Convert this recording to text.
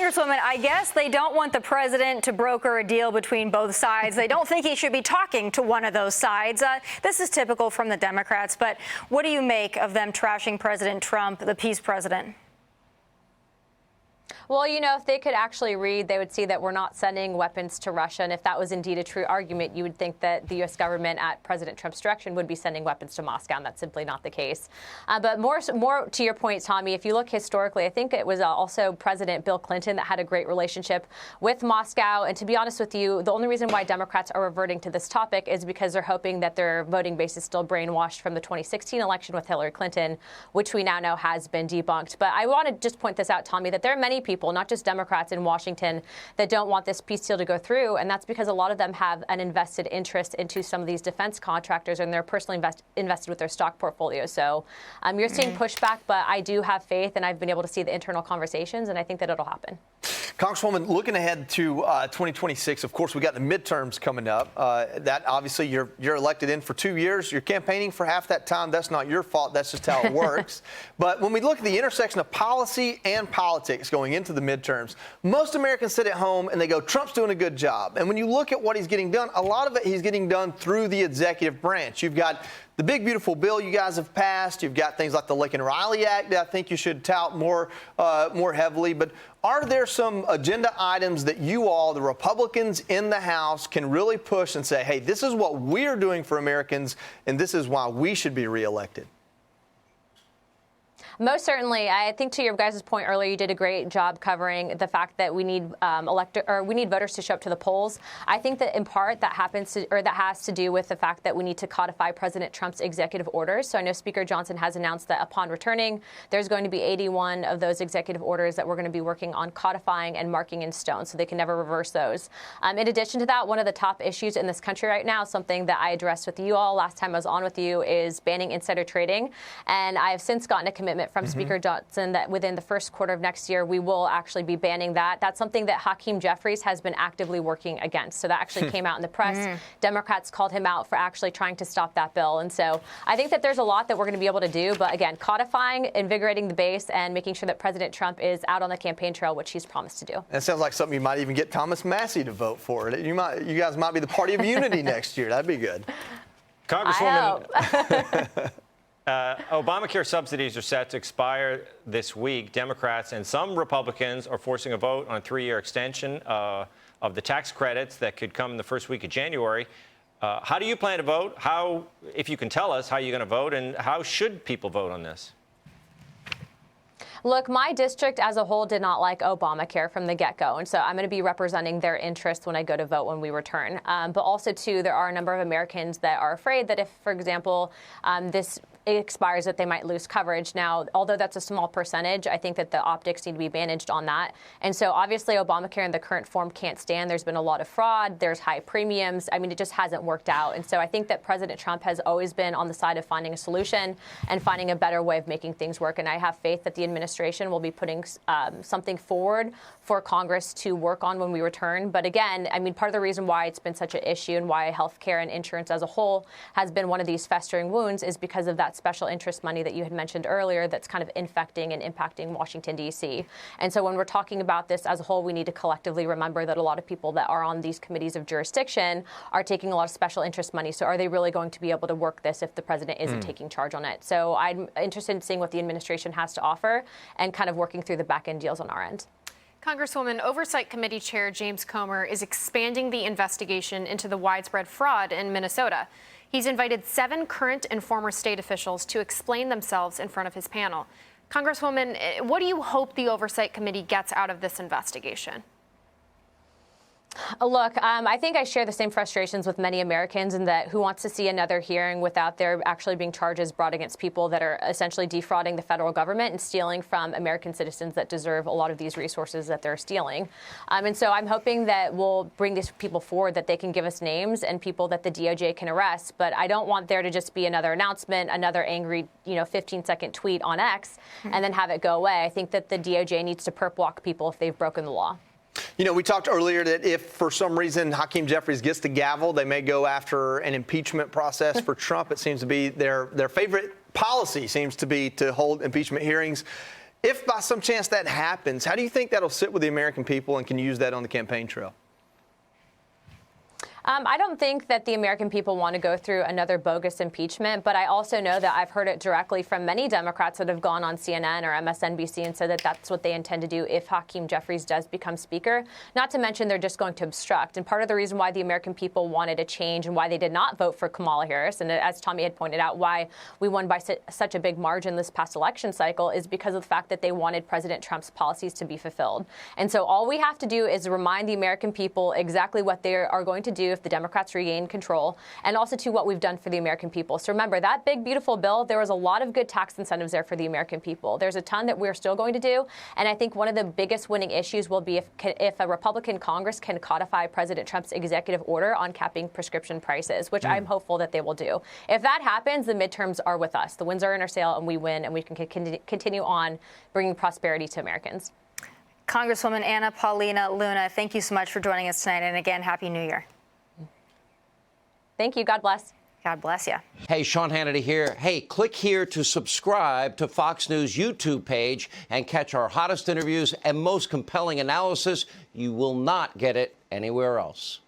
Congresswoman, I guess they don't want the president to broker a deal between both sides. They don't think he should be talking to one of those sides. This is typical from the Democrats. But what do you make of them trashing President Trump, the peace president? Well, you know, if they could actually read, they would see that we're not sending weapons to Russia. And if that was indeed a true argument, you would think that the U.S. government at President Trump's direction would be sending weapons to Moscow. And that's simply not the case. But more to your point, Tommy, if you look historically, I think it was also President Bill Clinton that had a great relationship with Moscow. And to be honest with you, the only reason why Democrats are reverting to this topic is because they're hoping that their voting base is still brainwashed from the 2016 election with Hillary Clinton, which we now know has been debunked. But I want to just point this out, Tommy, that there are many people, not just Democrats in Washington, that don't want this peace deal to go through. And that's because a lot of them have an invested interest into some of these defense contractors, and they're personally invested with their stock portfolio. So you're seeing pushback, but I do have faith, and I've been able to see the internal conversations, and I think that it'll happen. Congresswoman, looking ahead to 2026, of course, we got the midterms coming up. That obviously you're elected in for 2 years. You're campaigning for half that time. That's not your fault. That's just how it works. But when we look at the intersection of policy and politics going into the midterms, most Americans sit at home and they go, Trump's doing a good job. And when you look at what he's getting done, a lot of it he's getting done through the executive branch. You've got the big, beautiful bill you guys have passed. You've got things like the Lincoln-Riley Act that I think you should tout more heavily. But are there some agenda items that you all, the Republicans in the House, can really push and say, hey, this is what we're doing for Americans, and this is why we should be reelected? Most certainly. I think to your guys' point earlier, you did a great job covering the fact that we need we need voters to show up to the polls. I think that in part that has to do with the fact that we need to codify President Trump's executive orders. So I know Speaker Johnson has announced that upon returning, there's going to be 81 of those executive orders that we're going to be working on codifying and marking in stone, so they can never reverse those. In addition to that, one of the top issues in this country right now, something that I addressed with you all last time I was on with you, is banning insider trading. And I have since gotten a commitment from Speaker Johnson that within the first quarter of next year, we will actually be banning that. That's something that Hakeem Jeffries has been actively working against. So that actually came out in the press. Democrats called him out for actually trying to stop that bill. And so I think that there's a lot that we're going to be able to do. But again, codifying, invigorating the base, and making sure that President Trump is out on the campaign trail, which he's promised to do. That sounds like something you might even get Thomas Massie to vote for. You guys might be the party of unity next year. That'd be good. Congresswoman, Obamacare subsidies are set to expire this week. Democrats and some Republicans are forcing a vote on a 3-year extension of the tax credits that could come in the first week of January. How do you plan to vote? How, if you can tell us how you're going to vote, and how should people vote on this? Look, my district as a whole did not like Obamacare from the get-go, and so I'm going to be representing their interests when I go to vote when we return. But also, too, there are a number of Americans that are afraid that if, for example, this expires, that they might lose coverage. Now, although that's a small percentage, I think that the optics need to be managed on that. And so obviously Obamacare in the current form can't stand. There's been a lot of fraud. There's high premiums. I mean, it just hasn't worked out. And so I think that President Trump has always been on the side of finding a solution and finding a better way of making things work. And I have faith that the administration will be putting something forward for Congress to work on when we return. But again, I mean, part of the reason why it's been such an issue and why healthcare and insurance as a whole has been one of these festering wounds is because of that special interest money that you had mentioned earlier that's kind of infecting and impacting Washington, D.C. And so when we're talking about this as a whole, we need to collectively remember that a lot of people that are on these committees of jurisdiction are taking a lot of special interest money. So are they really going to be able to work this if the president isn't taking charge on it? So I'm interested in seeing what the administration has to offer and kind of working through the back-end deals on our end. Congresswoman, Oversight Committee Chair James Comer is expanding the investigation into the widespread fraud in Minnesota. He's invited 7 current and former state officials to explain themselves in front of his panel. Congresswoman, what do you hope the Oversight Committee gets out of this investigation? Look, I think I share the same frustrations with many Americans in that who wants to see another hearing without there actually being charges brought against people that are essentially defrauding the federal government and stealing from American citizens that deserve a lot of these resources that they're stealing. And so I'm hoping that we'll bring these people forward, that they can give us names and people that the DOJ can arrest. But I don't want there to just be another announcement, another angry, 15-second tweet on X, and then have it go away. I think that the DOJ needs to perp walk people if they've broken the law. We talked earlier that if for some reason Hakeem Jeffries gets the gavel, they may go after an impeachment process for Trump. It seems to be their favorite policy seems to be to hold impeachment hearings. If by some chance that happens, how do you think that'll sit with the American people, and can you use that on the campaign trail? I don't think that the American people want to go through another bogus impeachment, but I also know that I've heard it directly from many Democrats that have gone on CNN or MSNBC and said that that's what they intend to do if Hakeem Jeffries does become Speaker. Not to mention they're just going to obstruct. And part of the reason why the American people wanted a change and why they did not vote for Kamala Harris, and as Tommy had pointed out, why we won by such a big margin this past election cycle, is because of the fact that they wanted President Trump's policies to be fulfilled. And so all we have to do is remind the American people exactly what they are going to do if the Democrats regain control, and also to what we've done for the American people. So remember, that big, beautiful bill, there was a lot of good tax incentives there for the American people. There's a ton that we're still going to do, and I think one of the biggest winning issues will be if a Republican Congress can codify President Trump's executive order on capping prescription prices, which I'm hopeful that they will do. If that happens, the midterms are with us. The winds are in our sail, and we win, and we can continue on bringing prosperity to Americans. Congresswoman Anna Paulina Luna, thank you so much for joining us tonight, and again, Happy New Year. Thank you. God bless. God bless you. Hey, Sean Hannity here. Hey, click here to subscribe to Fox News YouTube page and catch our hottest interviews and most compelling analysis. You will not get it anywhere else.